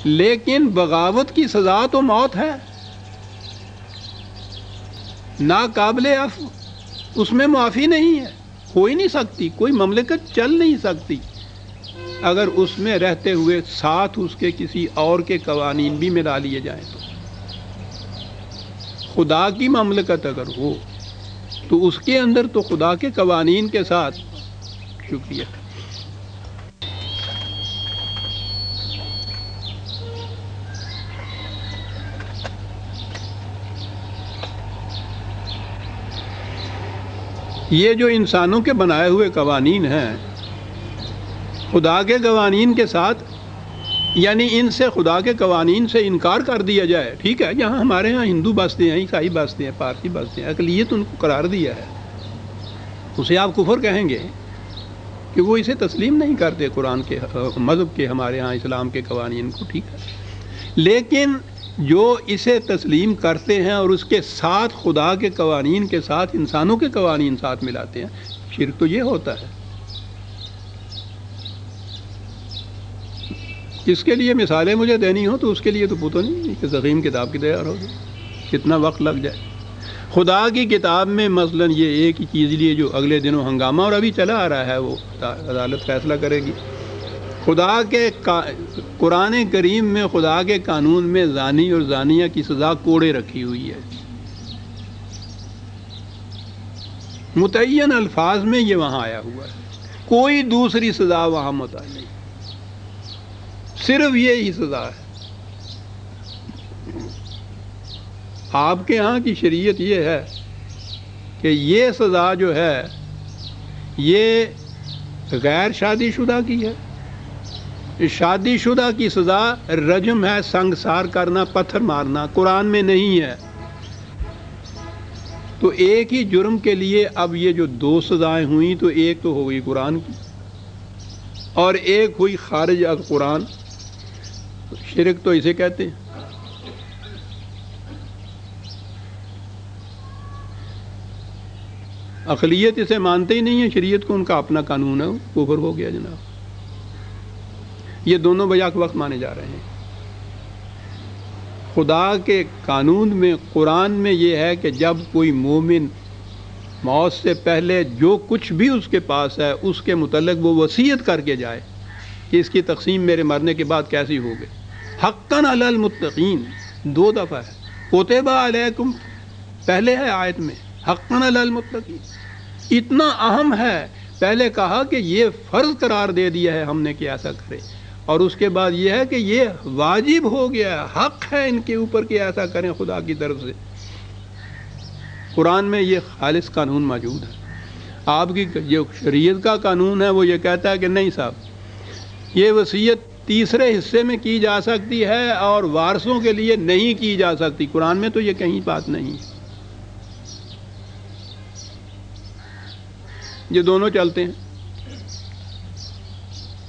لیکن بغاوت کی سزا تو موت ہے، ناقابل عفو، اس میں معافی نہیں ہے، ہو ہی نہیں سکتی، کوئی مملکت چل نہیں سکتی اگر اس میں رہتے ہوئے ساتھ اس کے کسی اور کے قوانین بھی ملا لیے جائیں تو۔ خدا کی مملکت اگر ہو تو اس کے اندر تو خدا کے قوانین کے ساتھ۔ شکریہ۔ یہ جو انسانوں کے بنائے ہوئے قوانین ہیں خدا کے قوانین کے ساتھ، یعنی ان سے خدا کے قوانین سے انکار کر دیا جائے، ٹھیک ہے، جہاں ہمارے ہاں ہندو بستے ہیں، عیسائی بستے ہیں، پارسی بستے ہیں، اقلیت ان کو قرار دیا ہے، اسے آپ کفر کہیں گے کہ وہ اسے تسلیم نہیں کرتے قرآن کے مذہب کے، ہمارے ہاں اسلام کے قوانین کو، ٹھیک ہے، لیکن جو اسے تسلیم کرتے ہیں اور اس کے ساتھ خدا کے قوانین کے ساتھ انسانوں کے قوانین ساتھ ملاتے ہیں، شرک تو یہ ہوتا ہے۔ اس کے لیے مثالیں مجھے دینی ہو تو اس کے لیے تو پتہ نہیں کہ ضخیم کتاب کی تیار ہوگی، کتنا وقت لگ جائے۔ خدا کی کتاب میں مثلا یہ ایک ہی چیز لیے جو اگلے دنوں ہنگامہ اور ابھی چلا آ رہا ہے، وہ عدالت فیصلہ کرے گی۔ خدا کے قرآن کریم میں خدا کے قانون میں زانی اور زانیہ کی سزا کوڑے رکھی ہوئی ہے، متعین الفاظ میں یہ وہاں آیا ہوا ہے، کوئی دوسری سزا وہاں متعین نہیں، صرف یہی سزا ہے۔ آپ کے ہاں کی شریعت یہ ہے کہ یہ سزا جو ہے یہ غیر شادی شدہ کی ہے، شادی شدہ کی سزا رجم ہے، سنگسار کرنا، پتھر مارنا، قرآن میں نہیں ہے۔ تو ایک ہی جرم کے لیے اب یہ جو دو سزائیں ہوئیں تو ایک تو ہو گئی قرآن کی اور ایک ہوئی خارج از قرآن، شرک تو اسے کہتے ہیں۔ اقلیت اسے مانتے ہی نہیں ہے، شریعت کو ان کا اپنا قانون ہے، کفر ہو گیا جناب۔ یہ دونوں بیک وقت مانے جا رہے ہیں۔ خدا کے قانون میں، قرآن میں یہ ہے کہ جب کوئی مومن موت سے پہلے جو کچھ بھی اس کے پاس ہے اس کے متعلق وہ وصیت کر کے جائے کہ اس کی تقسیم میرے مرنے کے بعد کیسی ہوگی۔ حقاً علی المتقین 2 دفعہ ہے، کتب علیکم پہلے ہے آیت میں، حقاً علی المتقین اتنا اہم ہے، پہلے کہا کہ یہ فرض قرار دے دیا ہے ہم نے کہ ایسا کرے، اور اس کے بعد یہ ہے کہ یہ واجب ہو گیا ہے، حق ہے ان کے اوپر کہ ایسا کریں خدا کی طرف سے۔ قرآن میں یہ خالص قانون موجود ہے۔ آپ کی جو شریعت کا قانون ہے وہ یہ کہتا ہے کہ نہیں صاحب، یہ وصیت تیسرے حصے میں کی جا سکتی ہے اور وارثوں کے لیے نہیں کی جا سکتی، قرآن میں تو یہ کہیں بات نہیں ہے۔ یہ دونوں چلتے ہیں،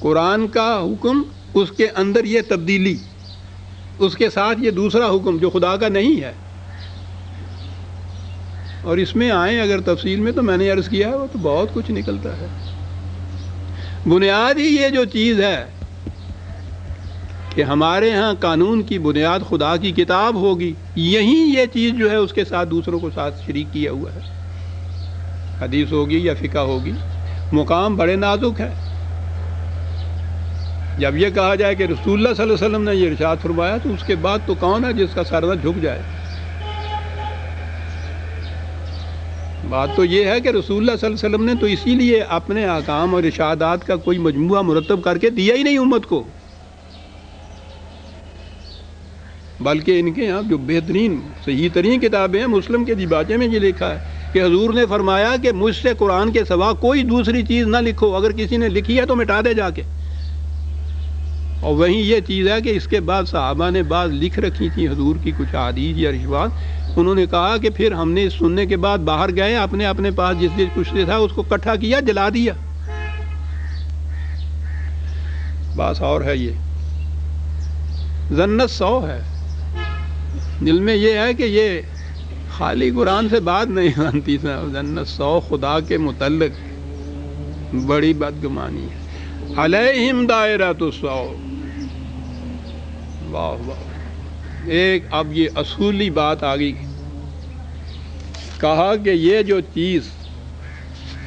قرآن کا حکم، اس کے اندر یہ تبدیلی، اس کے ساتھ یہ دوسرا حکم جو خدا کا نہیں ہے، اور اس میں آئیں اگر تفصیل میں تو میں نے عرض کیا ہے وہ تو بہت کچھ نکلتا ہے۔ بنیاد ہی یہ جو چیز ہے کہ ہمارے ہاں قانون کی بنیاد خدا کی کتاب ہوگی، یہیں یہ چیز جو ہے اس کے ساتھ دوسروں کو ساتھ شریک کیا ہوا ہے، حدیث ہوگی یا فقہ ہوگی، مقام بڑے نازک ہے۔ جب یہ کہا جائے کہ رسول اللہ صلی اللہ علیہ وسلم نے یہ ارشاد فرمایا تو اس کے بعد تو کون ہے جس کا سر نہ جھک جائے؟ بات تو یہ ہے کہ رسول اللہ صلی اللہ علیہ وسلم نے تو اسی لیے اپنے احکام اور ارشادات کا کوئی مجموعہ مرتب کر کے دیا ہی نہیں امت کو، بلکہ ان کے یہاں جو بہترین صحیح ترین کتابیں ہیں، مسلم کے دیباچے میں یہ لکھا ہے کہ حضور نے فرمایا کہ مجھ سے قرآن کے سوا کوئی دوسری چیز نہ لکھو، اگر کسی نے لکھی ہے تو مٹا دے جا کے۔ اور وہیں یہ چیز ہے کہ اس کے بعد صحابہ نے بعض لکھ رکھی تھیں حضور کی کچھ احادیث یا روایات، انہوں نے کہا کہ پھر ہم نے سننے کے بعد باہر گئے، اپنے اپنے پاس جس جس کچھ تھا اس کو اکٹھا کیا، جلا دیا۔ بس اور ہے یہ ذنت 100 ہے دل میں، یہ ہے کہ یہ خالی قرآن سے بات نہیں بنتی، ذنت 100 خدا کے متعلق بڑی بدگمانی ہے۔ علیہم دائرۃ السوء، واہ واہ، ایک اب یہ اصولی بات آ گئی، کہا کہ یہ جو چیز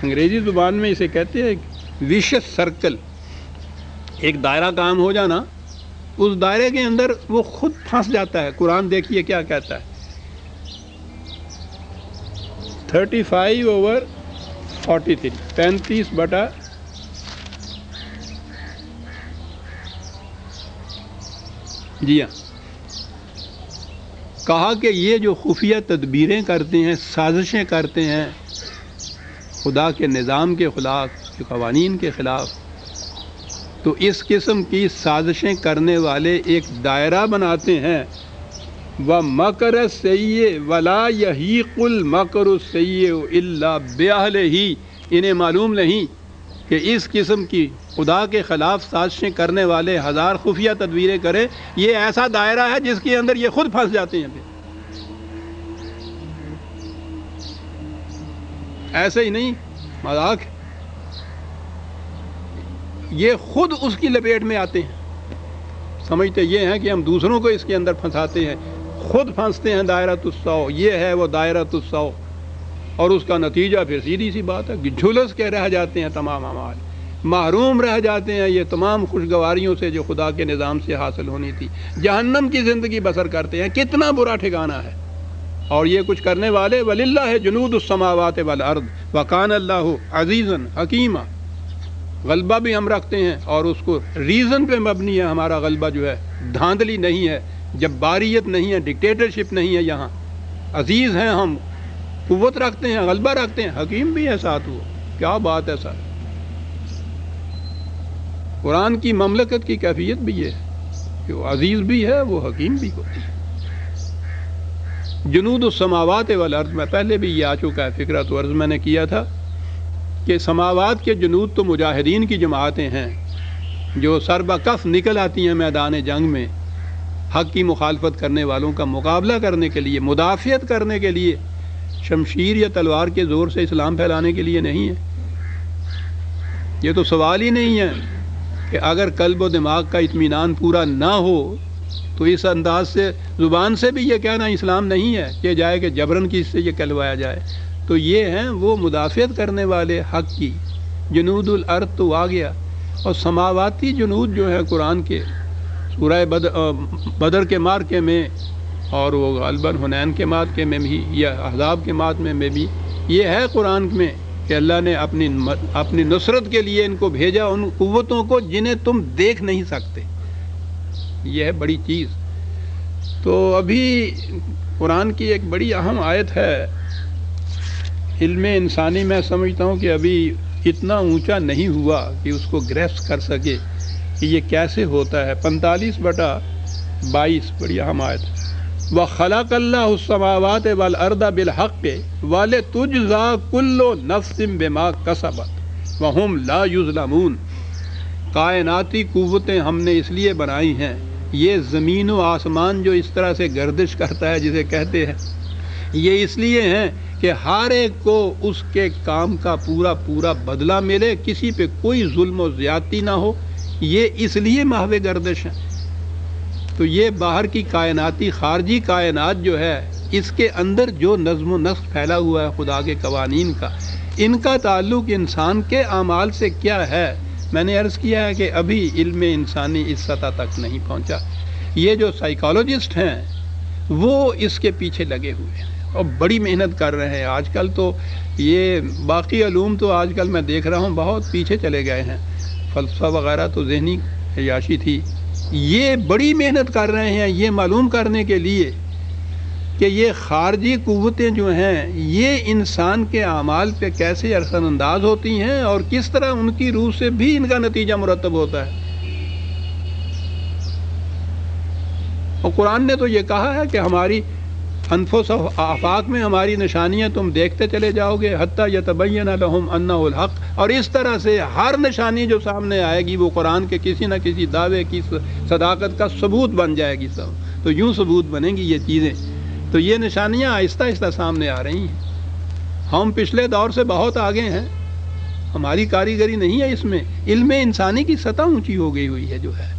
انگریزی زبان میں اسے کہتے ہیں ویشس سرکل، ایک دائرہ کام ہو جانا، اس دائرے کے اندر وہ خود پھنس جاتا ہے۔ قرآن دیکھیے کیا کہتا ہے، 35/43، 35/، جی ہاں، کہا کہ یہ جو خفیہ تدبیریں کرتے ہیں، سازشیں کرتے ہیں خدا کے نظام کے خلاف، کے قوانین کے خلاف، تو اس قسم کی سازشیں کرنے والے ایک دائرہ بناتے ہیں، وَمَكَرَ السَّيِّئُ وَلَا يَحِيقُ الْمَكْرُ السَّيِّئُ إِلَّا بِأَهْلِهِ۔ انہیں معلوم نہیں کہ اس قسم کی خدا کے خلاف سازشیں کرنے والے ہزار خفیہ تدبیریں کرے، یہ ایسا دائرہ ہے جس کے اندر یہ خود پھنس جاتے ہیں۔ پھر ایسے ہی نہیں، مذاق، یہ خود اس کی لپیٹ میں آتے ہیں، سمجھتے یہ ہیں کہ ہم دوسروں کو اس کے اندر پھنساتے ہیں، خود پھنستے ہیں دائرۃ السوء۔ یہ ہے وہ دائرۃ السوء، اور اس کا نتیجہ پھر سیدھی سی بات ہے کہ جھلس کے رہ جاتے ہیں تمام اعمال، محروم رہ جاتے ہیں یہ تمام خوشگواریوں سے جو خدا کے نظام سے حاصل ہونی تھی، جہنم کی زندگی بسر کرتے ہیں۔ کتنا برا ٹھکانہ ہے۔ اور یہ کچھ کرنے والے وَلِلَّهِ جُنُودُ السَّمَاوَاتِ وَالْأَرْضِ وَكَانَ اللَّهُ عَزِيزًا حَكِيمًا۔ غلبہ بھی ہم رکھتے ہیں، اور اس کو ریزن پہ مبنی ہے ہمارا غلبہ، جو ہے دھاندلی نہیں ہے، جباریت نہیں ہے، ڈکٹیٹرشپ نہیں ہے، یہاں عزیز ہیں ہم، قوت رکھتے ہیں، غلبہ رکھتے ہیں، حکیم بھی ہے ساتھ۔ وہ کیا بات ہے سر، قرآن کی مملکت کی کیفیت بھی یہ ہے کہ وہ عزیز بھی ہے، وہ حکیم بھی ہوتی ہے۔ جنود السماوات والارض، میں پہلے بھی یہ آ چکا ہے، فکرہ تو عرض میں نے کیا تھا کہ سماوات کے جنود تو مجاہدین کی جماعتیں ہیں جو سر بکف نکل آتی ہیں میدان جنگ میں، حق کی مخالفت کرنے والوں کا مقابلہ کرنے کے لیے، مدافعت کرنے کے لیے، شمشیر یا تلوار کے زور سے اسلام پھیلانے کے لیے نہیں ہے۔ یہ تو سوال ہی نہیں ہے کہ اگر قلب و دماغ کا اطمینان پورا نہ ہو تو اس انداز سے زبان سے بھی یہ کہنا اسلام نہیں ہے کہ جائے کہ جبرن کی اس سے یہ کہلوایا جائے۔ تو یہ ہیں وہ مدافعت کرنے والے حق کی، جنود الارض تو آ گیا، اور سماواتی جنود جو ہیں قرآن کے سورہ بدر کے مارکے میں، اور وہ غالباً حنین کے مارکے میں بھی یا احزاب کے مارکے میں بھی یہ ہے قرآن میں کہ اللہ نے اپنی نصرت کے لیے ان کو بھیجا، ان قوتوں کو جنہیں تم دیکھ نہیں سکتے۔ یہ ہے بڑی چیز۔ تو ابھی قرآن کی ایک بڑی اہم آیت ہے، علم انسانی میں سمجھتا ہوں کہ ابھی اتنا اونچا نہیں ہوا کہ اس کو گریسپ کر سکے کہ یہ کیسے ہوتا ہے۔ 45/22 بڑی اہم آیت۔ وَخَلَقَ اللَّهُ السَّمَاوَاتِ وَالْأَرْضَ بِالْحَقِّ وَلِتُجْزَىٰ كُلُّ نَفْسٍ بِمَا كَسَبَتْ وَهُمْ لَا يُظْلَمُونَ۔ کائناتی قوتیں ہم نے اس لیے بنائی ہیں، یہ زمین و آسمان جو اس طرح سے گردش کرتا ہے جسے کہتے ہیں، یہ اس لیے ہیں کہ ہر ایک کو اس کے کام کا پورا پورا بدلہ ملے، کسی پہ کوئی ظلم و زیادتی نہ ہو، یہ اس لیے محو گردش ہے۔ تو یہ باہر کی کائناتی خارجی کائنات جو ہے، اس کے اندر جو نظم و نسق پھیلا ہوا ہے خدا کے قوانین کا، ان کا تعلق انسان کے اعمال سے کیا ہے؟ میں نے عرض کیا ہے کہ ابھی علم انسانی اس سطح تک نہیں پہنچا۔ یہ جو سائیکالوجسٹ ہیں وہ اس کے پیچھے لگے ہوئے ہیں اور بڑی محنت کر رہے ہیں۔ آج کل تو یہ باقی علوم تو آج کل میں دیکھ رہا ہوں بہت پیچھے چلے گئے ہیں، فلسفہ وغیرہ تو ذہنی عیاشی تھی۔ یہ بڑی محنت کر رہے ہیں یہ معلوم کرنے کے لیے کہ یہ خارجی قوتیں جو ہیں یہ انسان کے اعمال پہ کیسے اثر انداز ہوتی ہیں اور کس طرح ان کی روح سے بھی ان کا نتیجہ مرتب ہوتا ہے۔ اور قرآن نے تو یہ کہا ہے کہ ہماری انفس و آفاق میں ہماری نشانیاں تم دیکھتے چلے جاؤ گے حتیٰ یتبین لہم انہ الحق، اور اس طرح سے ہر نشانی جو سامنے آئے گی وہ قرآن کے کسی نہ کسی دعوے کی صداقت کا ثبوت بن جائے گی۔ سب تو یوں ثبوت بنیں گی یہ چیزیں، تو یہ نشانیاں آہستہ آہستہ سامنے آ رہی ہیں۔ ہم پچھلے دور سے بہت آگے ہیں، ہماری کاریگری نہیں ہے اس میں، علم انسانی کی سطح اونچی ہو گئی ہوئی ہے جو ہے۔